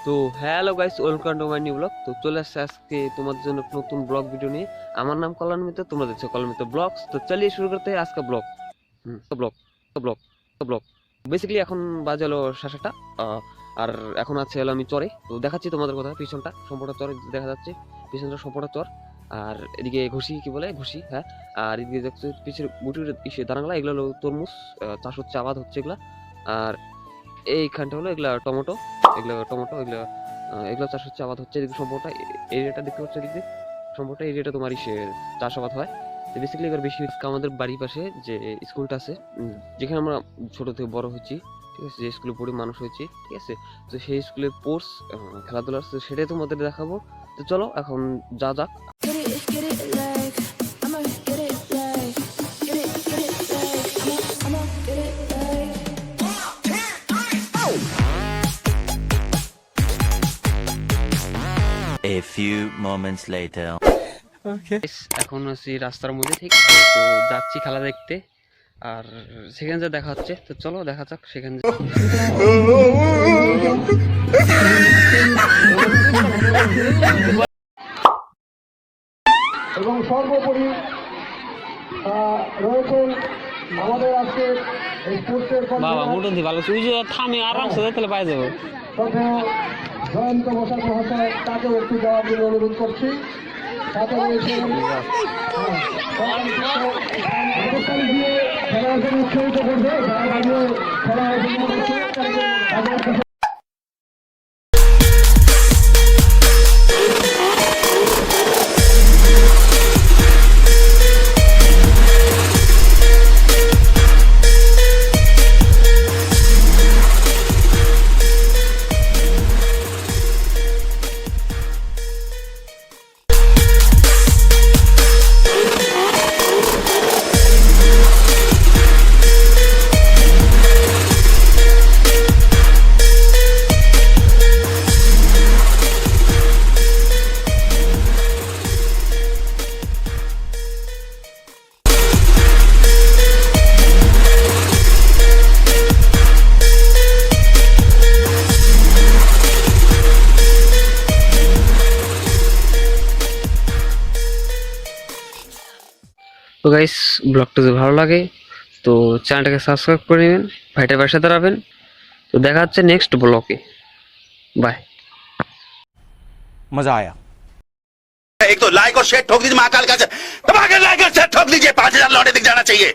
তো hello guys, welcome to my new blog. তো চলে আসছে আজকে তোমাদের জন্য নতুন ব্লগ ভিডিও নিয়ে। আমার নাম কল্যাণ মিত্র, তোমরা দেখছো কল্যাণ মিত্র ব্লগস। তো চলিয়ে শুরু করতে हैं आज का blog. Blog blog blog basically এখন বাজে হলো 7:30, আর এখন আছে হলো আমি চরে। তো দেখাচ্ছি তোমাদের কথা, পিছনটা সম্পূর্ণ চর দেখা যাচ্ছে, পিছনটা সম্পূর্ণ চর। আর এদিকে ঘুষি কি বলে, ঘুষি, হ্যাঁ। আর এদিকে দেখছো পিছের গুটির ইসে দানাগুলা, এগুলো হলো তরমুজ চাষ হচ্ছে, আবাদ হচ্ছে এগুলা। আর এইখানটা হলো এগুলা টমেটো, এগুলো টমেটো, এগুলো চাষ হচ্ছে, আবাদ হচ্ছে। এদিকে সম্পূর্ণটা এরিয়াটা দেখতে পাচ্ছ, এদিকে সম্পূর্ণটা এরিয়াটা তোমার ইসে চাষাবাদ হয়। তো বেসিক্যালি এবার বেশি আমাদের বাড়ির পাশে যে স্কুলটা আছে, যেখানে আমরা ছোট থেকে বড় হয়েছি, ঠিক আছে, যে স্কুলে পড়ে মানুষ হয়েছি, ঠিক আছে। তো সেই স্কুলে স্পোর্টস খেলাধুলা আছে, সেটাই তোমাদের দেখাবো। তো চলো এখন যা যাক। A few moments later. এখন আছি রাস্তার মধ্যে, ঠিক তো যাচ্ছি খেলা দেখতে, আর সেখানে যা দেখা হচ্ছে। তো চলো দেখা যাক সেখানে। এবং সর্বোপরি রয়েছেন আমাদের আজকে স্পোর্টসের বাবা মোটামুটি ভালো, তুই যে থামে আরামসে তাহলে পাই যাবো। জয়ন্ত বসাক মহাশয়, তাকেও একটু যাওয়ার জন্য অনুরোধ করছি। সাথে রয়েছেন দিয়ে খেলার জন্য উৎসাহিত করবে, যারা দাঁড়িয়ে খেলা আয়োজন করছে তাদের কাছে। তো গাইস, ব্লগটা যদি ভালো লাগে তো চ্যানেলটাকে সাবস্ক্রাইব করে নেবেন, ভাইটার পাশে দাঁড়াবেন। তো দেখা হচ্ছে নেক্সট ব্লগে, বাই। मजा आया। एक तो लाइक और शेयर ठोक दीजिए, महाकाल का दबा के लाइक और शेयर ठोक दीजिए, 5,000 लौटे दिख जाना चाहिए।